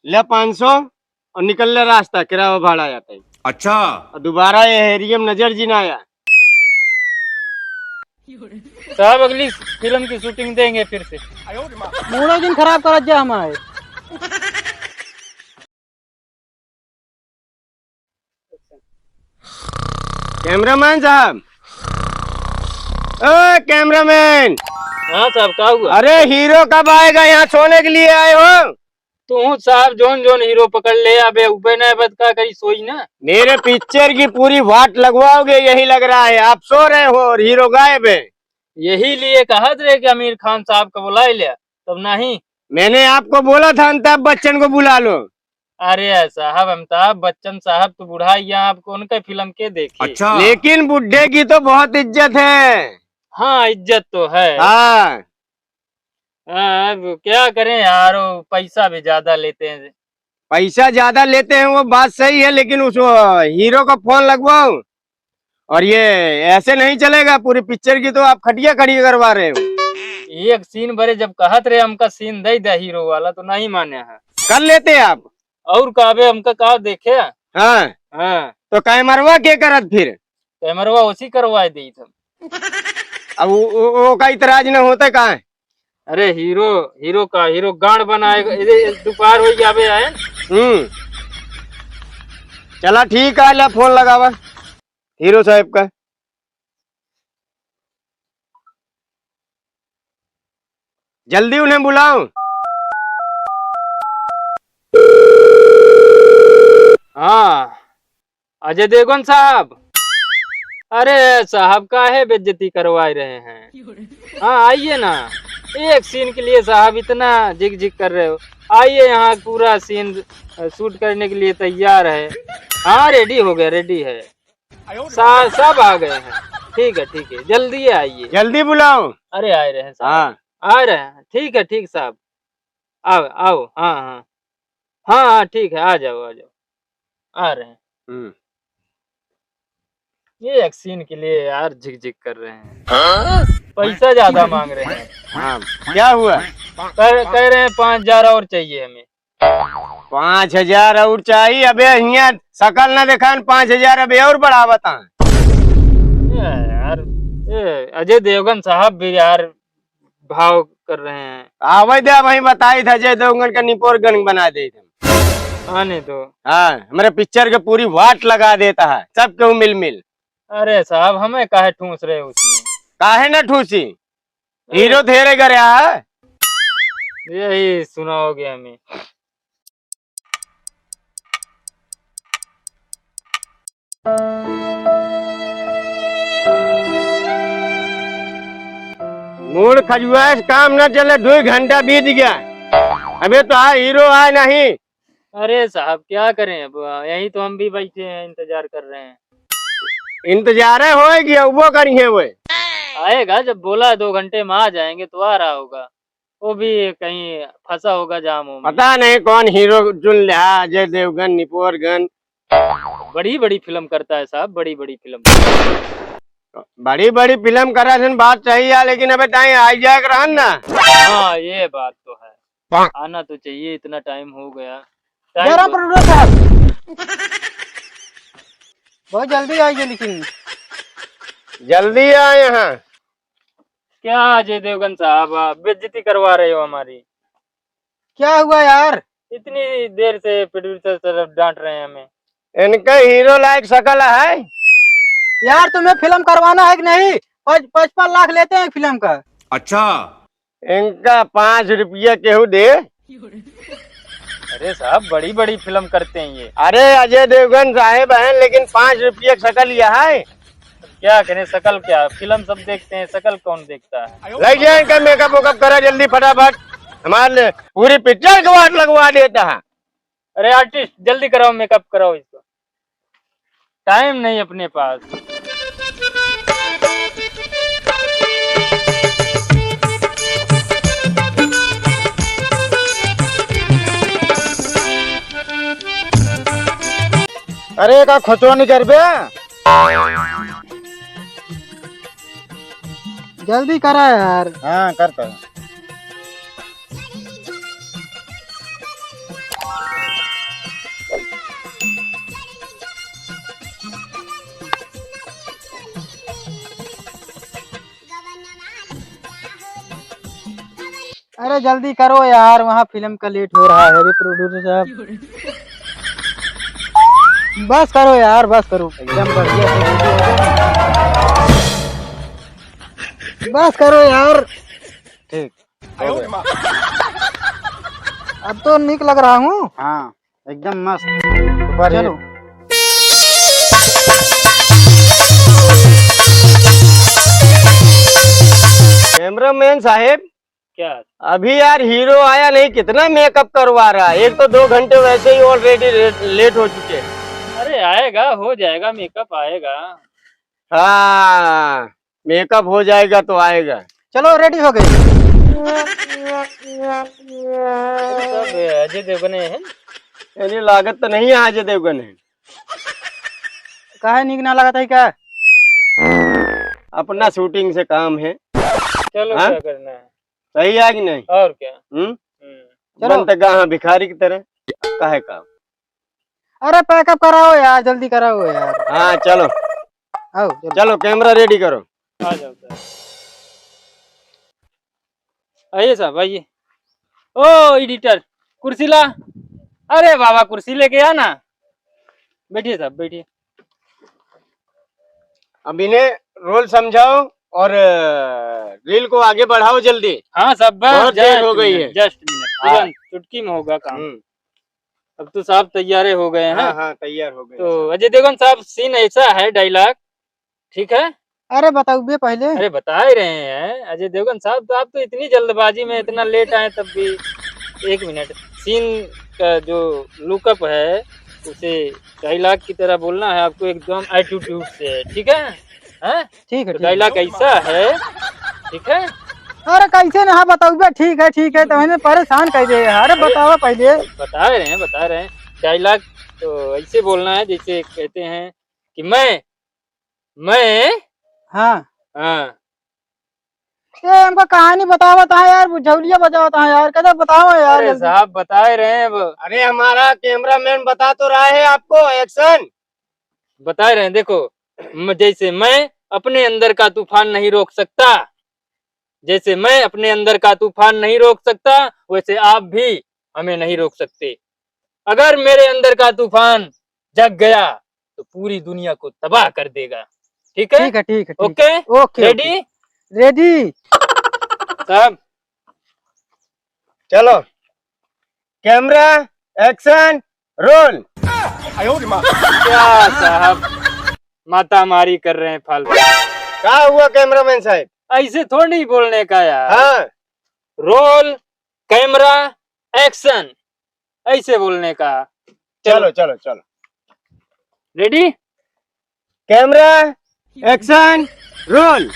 ले 500 और निकल ले रास्ता, किराया भाड़ा आता है। अच्छा। और दोबारा ये हेरियम नजर जी ना आया। साहब अगली फिल्म की शूटिंग देंगे फिर से। मूड़ा दिन खराब कर जा हमारे। कैमरामैन साहब, ओ कैमरामैन। हाँ साहब, क्या हुआ? अरे हीरो कब आएगा? यहाँ सोने के लिए आए हो? तू साहब जोन जोन हीरो पकड़ ले, अबे उबे न बद का करी सोई ना। मेरे पिक्चर की पूरी वाट लगवाओगे यही लग रहा है। आप सो रहे हो और हीरो गायब है। यही लिए कहा थे कि आमिर खान साहब को बुला लिया, तब नहीं। मैंने आपको बोला था अमिताभ बच्चन को बुला लो। अरे साहब, अमिताभ बच्चन साहब तो बुढ़ा ही हैं, आपको उनके फिल्म के देखी। अच्छा। लेकिन बुढ़े की तो बहुत इज्जत है। हाँ, इज्जत तो है। हाँ, अब क्या करें यार, वो पैसा भी ज्यादा लेते हैं। पैसा ज्यादा लेते हैं वो बात सही है, लेकिन उस हीरो का फोन लगवाओ। और ये ऐसे नहीं चलेगा, पूरी पिक्चर की तो आप खटिया खड़ी करवा रहे हो। एक सीन भरे जब कहत रहे हमका सीन दे दे हीरो वाला, तो नहीं माने हैं। कर लेते आप। और काबे हमका कहा देखे। हाँ, हाँ, तो कैमरवा के करत फिर? कैमरवा उसी करवाए दी था। अब वो का इतराज न होता कहाँ है? अरे हीरो गांड बनाएगा, दोपहर हो गया आए। चला ठीक है, ले फोन लगावा हीरो साहब का। जल्दी उन्हें बुलाओ। हाँ, अजय देवगन साहब। अरे साहब, काहे बेइज्जती करवाए रहे हैं? हाँ आइए ना, एक सीन के लिए साहब इतना जिग जिग कर रहे हो। आइए, यहाँ पूरा सीन शूट करने के लिए तैयार है। हाँ, रेडी हो गया, रेडी है। सब आ गए हैं। ठीक है, जल्दी आइए। जल्दी बुलाओ। अरे आ रहे हैं साहब। हाँ, आ रहे हैं, ठीक है, ठीक साहब। आओ आओ, हाँ हाँ हाँ हाँ, ठीक है, आ जाओ आ जाओ। आ रहे हैं। ये एक सीन के लिए यार झिक झिक कर रहे हैं। पैसा ज्यादा मांग रहे हैं। हाँ, क्या हुआ? कह रहे हैं 5,000 और चाहिए हमें। 5,000 और चाहिए? अबे यहाँ शकल न देखा, 5,000 अबे और बढ़ा बता। यार, अजय देवगन साहब भी यार भाव कर रहे हैं। आवे दे, वही बताई था अजय देवगन का निपोर गन बना दे थे। आने तो। हाँ, हमारे पिक्चर के पूरी वाट लगा देता है सब क्यों मिल मिल। अरे साहब, हमें काहे ठूस रहे उसमें? काहे न ठूसी? हीरो धेरे करे है। यही सुनाओगे हमें? मूड खजुआस काम न चले, 2 घंटा बीत गया, अबे तो हीरो आए नहीं। अरे साहब, क्या करें, अब यही तो हम भी बैठे हैं, इंतजार कर रहे हैं। इंतजार होएगी, वो करिए वो। आएगा, जब बोला 2 घंटे में आ जाएंगे तो आ रहा होगा। वो भी कहीं फंसा होगा जामों में। पता नहीं कौन हीरो चुन लिया, अजय देवगन निपोर गन। बड़ी बड़ी फिल्म करता है साहब, बड़ी बड़ी फिल्म। बड़ी बड़ी फिल्म करा बात सही है, लेकिन अबे टाइम आ जाए रहन ना। हाँ, ये बात तो है, आना तो चाहिए, इतना टाइम हो गया। जरा प्रोड्यूसर साहब, बहुत जल्दी आइए, लेकिन जल्दी आ यहाँ। क्या अजय देवगन साहब, आप बेइज्जती करवा रहे हो हमारी। क्या हुआ यार? इतनी देर से प्रोड्यूसर तरफ डांट रहे हैं हमें। इनका हीरो लायक शकल है यार, तुम्हें फिल्म करवाना है कि नहीं? 55 लाख लेते हैं फिल्म का। अच्छा। इनका 5 रुपया केहू दे। अरे साहब, बड़ी बड़ी फिल्म करते हैं ये। अरे अजय देवगन साहेब हैं, लेकिन 5 रुपया शकल यह है। क्या करें, शकल क्या, फिल्म सब देखते हैं, शकल कौन देखता है? लग जाए इनका मेकअप वेकअप करा जल्दी फटाफट, हमारे पूरी पिक्चर का वाट लगवा देता है। अरे आर्टिस्ट, जल्दी कराओ, मेकअप कराओ इसको, टाइम नहीं अपने पास। अरे का खोचो नहीं कर बे, जल्दी करा यार। हाँ करता है। अरे जल्दी करो यार, वहाँ फिल्म का लेट हो रहा है अभी प्रोड्यूसर साहब। बस करो यार, बस करो, एकदम बढ़िया से ready हो जाओ। बस करो यार। ठीक। अब तो निक लग रहा हूँ। हाँ एकदम मस्त। चलो। कैमरामैन साहेब, क्या? अभी यार हीरो आया नहीं, कितना मेकअप करवा रहा है। एक तो 2 घंटे वैसे ही ऑलरेडी लेट हो चुके हैं। अरे आएगा, हो जाएगा, मेकअप आएगा। हाँ, मेकअप हो जाएगा तो आएगा। चलो रेडी हो गए। सब अजय देवगन है। यानी लागत तो नहीं है अजय देवगन है। काहे निक ना लगा था क्या? अपना शूटिंग से काम है। चलो हाँ? क्या करना है? सही है कि नहीं? और क्या? चलो। बनता कहाँ भिखारी की तरह काहे काम। अरे पैकअप कराओ यार, जल्दी कराओ यार। हाँ चलो आओ चलो। चलो, कैमरा रेडी करो। आ जाओ सर। आइए साहब, आइए। ओ एडिटर, कुर्सी ला। अरे बाबा, कुर्सी लेके आ ना। बैठिए साहब, बैठिए। अब इन्हें रोल समझाओ और रील को आगे बढ़ाओ जल्दी। हाँ साहब, बस बहुत देर हो गई है। जस्ट मिनट, तुरंत चुटकी में होगा काम। अब तो साहब तैयारे हो गए हैं। हाँ हाँ, तैयार हो गए। तो अजय देवगन साहब, सीन ऐसा है, डायलॉग ठीक है। अरे बताओ बे पहले। अरे बता ही रहे हैं अजय देवगन साहब, तो आप तो इतनी जल्दबाजी में इतना लेट आए तब भी। 1 मिनट, सीन का जो लुकअप है उसे डायलॉग की तरह बोलना है आपको, एकदम एटीट्यूड से, ठीक है? हैं? ठीक है तो ठीक है। डायलॉग ऐसा है, ठीक है? अरे कैसे ना बताओ बे, ठीक है तो मैंने परेशान कर दिया यार। अरे बताओ पहले। बता रहे हैं डायलॉग। तो ऐसे बोलना है जैसे कहते हैं कि मैं हाँ। हाँ। ये हमको कहानी बताओ था यार, बुझौलिया बजाओ था यार, कदर बताओ यार अरे जल्दी। साहब बता ही रहे हैं अब। अरे हमारा कैमरामैन बता तो रहा है आपको, एक्शन। बता ही रहे हैं, देखो। जैसे मैं अपने अंदर का तूफान नहीं रोक सकता, जैसे मैं अपने अंदर का तूफान नहीं रोक सकता, वैसे आप भी हमें नहीं रोक सकते। अगर मेरे अंदर का तूफान जग गया तो पूरी दुनिया को तबाह कर देगा। ठीक है? ठीक है ठीक है ठीक ओके? है। Okay ready ready. साहब? चलो, कैमरा, एक्शन, रोल। क्या साहब माता मारी कर रहे हैं फालतू? क्या हुआ कैमरामैन साहब? ऐसे थोड़ी बोलने का यार। हाँ रोल, कैमरा, एक्शन, ऐसे बोलने का। चलो चलो चलो, रेडी? Camera, action, role.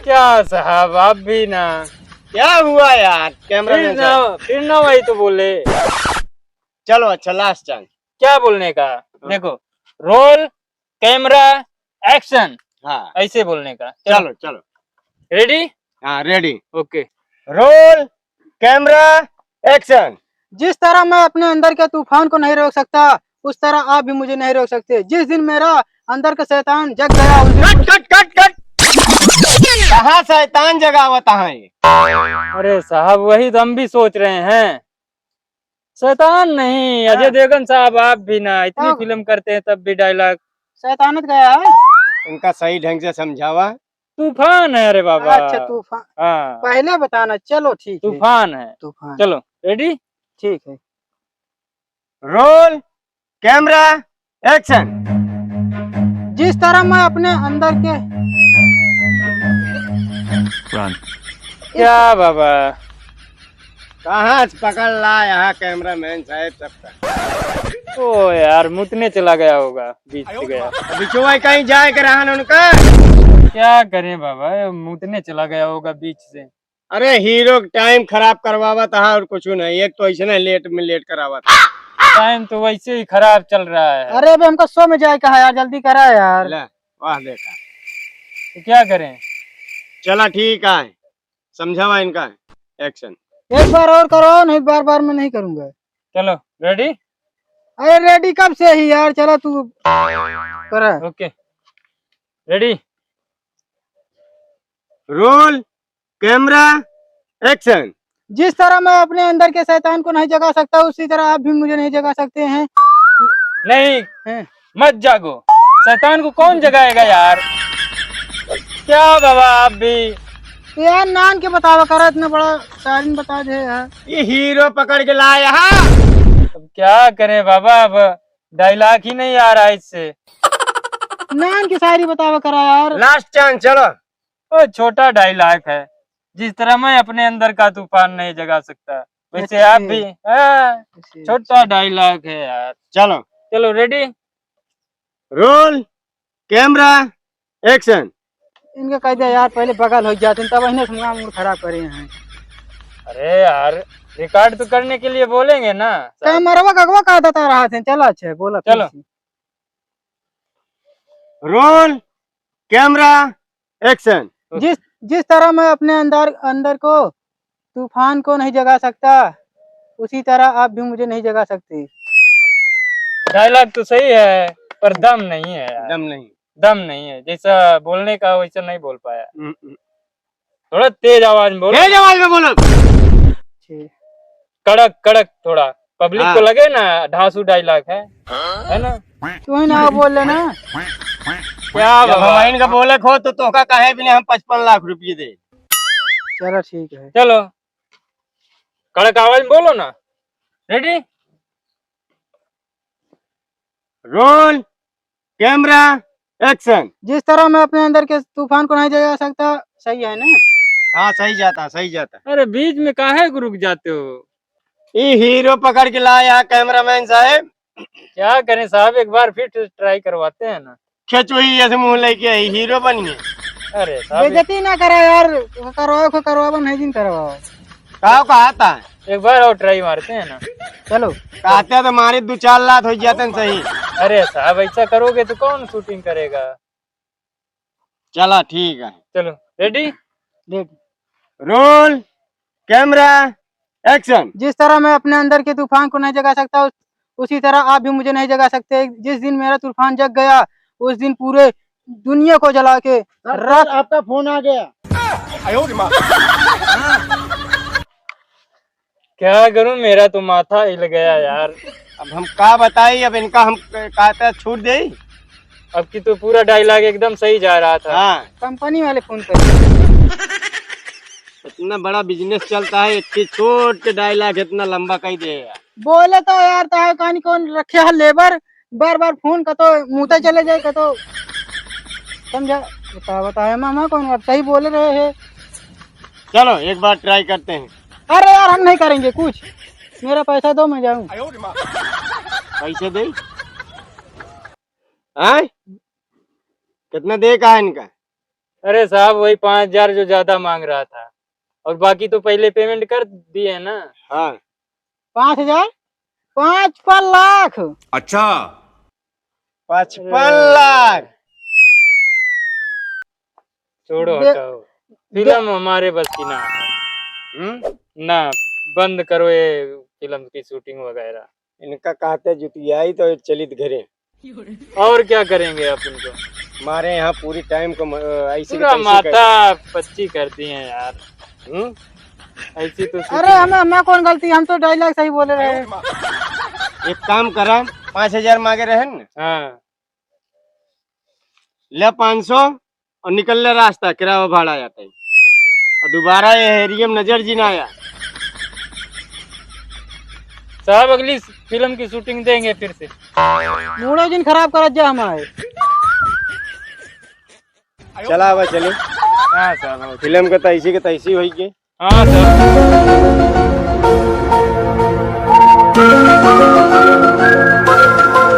क्या साहब, आप भी ना। क्या हुआ यार कैमरामैन साहब? फिर ना वही तो बोले। चलो अच्छा, लास्ट चांस। क्या बोलने का? देखो, रोल, कैमरा, एक्शन, हाँ ऐसे बोलने का। चलो चलो। रेडी? हाँ ready. Okay. Roll, camera, action. जिस तरह मैं अपने अंदर के तूफान को नहीं रोक सकता, उस तरह आप भी मुझे नहीं रोक सकते। जिस दिन मेरा अंदर का शैतान जग गया उस दिन। Cut cut cut cut. कहाँ शैतान जगावत है? अरे साहब, वही तो हम भी सोच रहे हैं। शैतान नहीं, अजय देवगन साहब, आप भी ना इतनी हाँ। फिल्म करते हैं तब भी डायलॉग शैतानत गया है। इनका सही ढंग से समझावा। तूफान है। अरे बाबा, अच्छा तूफान हाँ पहले बताना। चलो ठीक है। तूफान है। तूफान। चलो रेडी? ठीक है। Roll, camera, action. जिस तरह मैं अपने अंदर के क्या बाबा, कहाँ से पकड़ ला यहाँ कैमरामैन साहब सबका। ओ यार मुतने चला गया होगा, बीच से गया। बिचुआ कहीं जाए के रहा उनका। क्या करें बाबा, मुतने चला गया होगा बीच से। अरे हीरो टाइम खराब करवावा था और कुछ नहीं, एक तो ऐसे लेट में लेट करावा था। टाइम तो वैसे ही खराब चल रहा है। अरे अभी हमको शो में जाए कहा यार, जल्दी करा यार। ले, वाह देखा। तो क्या करें? चला ठीक है, समझावा इनका एक्शन। एक बार और करो, नहीं बार बार मैं नहीं करूंगा। चलो रेडी? अरे रेडी कब से ही यार, चलो तू करा। Okay ready? Roll, camera, action. जिस तरह मैं अपने अंदर के शैतान को नहीं जगा सकता उसी तरह आप भी मुझे नहीं जगा सकते हैं। नहीं, हैं? मत जागो। शैतान को कौन जगाएगा यार? क्या बाबा आप भी। यार नान के बतावा करा, इतना बड़ा शायरी बता दे यार। ये हीरो पकड़ के लाया यहाँ। अब क्या करें बाबा, अब डायलॉग ही नहीं आ रहा है इससे। नान की शायरी बतावा करा यार। लास्ट चांस, चलो। वो छोटा डायलॉग है। जिस तरह मैं अपने अंदर का तूफान नहीं जगा सकता वैसे अच्छा। आप भी। छोटा डायलॉग है यार। चलो, चलो रेडी। Roll, camera, action. इनके कह दिया यार, पहले बगल हो जाते तब इन्हें सुना मूड खराब करे हैं। अरे यार रिकॉर्ड तो करने के लिए बोलेंगे ना। कैमरा कगवा का बता रहा थे। चलो अच्छा है, बोला चलो। फिर से। Roll, camera, action. जिस तरह मैं अपने अंदर को तूफान को नहीं जगा सकता उसी तरह आप भी मुझे नहीं जगा सकते। डायलॉग तो सही है पर दम नहीं है यार। दम नहीं। दम नहीं है, जैसा बोलने का वैसा नहीं बोल पाया। हम्म। थोड़ा तेज आवाज में बोलो। तेज आवाज में बोलो। ठीक। कड़क कड़क थोड़ा, पब्लिक हाँ। को लगे ना धांसू डायलॉग है ना। तू ही ना बोल लेना। क्या जब बाबा। हम इनका बोले खो तो तोहका कहे भी नहीं हम 55 लाख रुपये दे। चलो ठीक है। चलो कड़क आवाज में बोलो ना। रेडी। Roll, camera, action. जिस तरह मैं अपने अंदर के तूफान को नहीं जगा सकता, सही है ना? हाँ सही जाता, सही जाता। अरे बीच में काहे को रुक जाते हो? ये हीरो पकड़ के लाया कैमरामैन साहब। क्या करें साहब, एक बार फिर ट्राई करवाते हैं ना। खिंच हुई ऐसे मुंह लेके आई, हीरो बन गए। अरे साहब बेइज्जती ना करा यार, करवाओ नहीं दिन करवाओ। कहा कहता है, एक बार और ट्राई मारते हैं ना। चलो कहते हैं तो मारे 2-4 लाख हो जाते हैं सही। अरे साहब ऐसा करोगे तो कौन शूटिंग करेगा। चला ठीक है। चलो ready. Ready. Roll, camera, action. जिस तरह मैं अपने अंदर के तूफान को नहीं जगा सकता उसी तरह आप भी मुझे नहीं जगा सकते। जिस दिन मेरा तूफान जग गया उस दिन पूरे दुनिया को जला के रख। आपका फोन आ गया। क्या करूं, मेरा तो माथा हिल गया यार। अब हम क्या बताई, अब इनका हम कहते हैं छूट दे। अब की तो पूरा डायलॉग एकदम सही जा रहा था। हाँ, कंपनी वाले फोन कर। इतना बड़ा बिजनेस चलता है, इतनी छोटे डायलॉग इतना लंबा कही दे। बोले तो यार ताहे कहानी कौन रखे है लेबर, बार बार फोन का तो मुँह चले जाए का तो समझा। बताया मामा कौन, आप सही बोले रहे हैं। चलो एक बार ट्राई करते हैं। अरे यार हम नहीं करेंगे कुछ, मेरा पैसा दो मैं जाऊं। पैसे दे। हाँ? कितना दे का है इनका? अरे साहब वही 5,000 जो ज्यादा मांग रहा था, और बाकी तो पहले पेमेंट कर दिए ना। हाँ 5,000 5 लाख। अच्छा 55 लाख। छोड़ो दे- हटाओ, फिल्म हमारे बस की ना है। ना बंद करो ये फिल्म की शूटिंग वगैरह। इनका कहते जुतियाई तो चलित घरे। और क्या करेंगे आप उनको। हमारे यहाँ पूरी टाइम को ऐसी पूरा माथा पच्ची करती हैं यार। ऐसी तो अरे हमें कौन गलती, हम तो डायलॉग सही बोले रहे हैं। एक काम करा, 5,000 मांगे रहे न, हाँ ले 500 और निकल ले रास्ता, किराया भाड़ा जाता है। और दोबारा ये एरिया में नजर जी ना आया। साहब अगली फिल्म की शूटिंग देंगे फिर से। मूडो दिन खराब कर जा हमारे। चला हुआ चले, हाँ साहब फिल्म का तैसी के तैसी हुई के। हाँ साहब।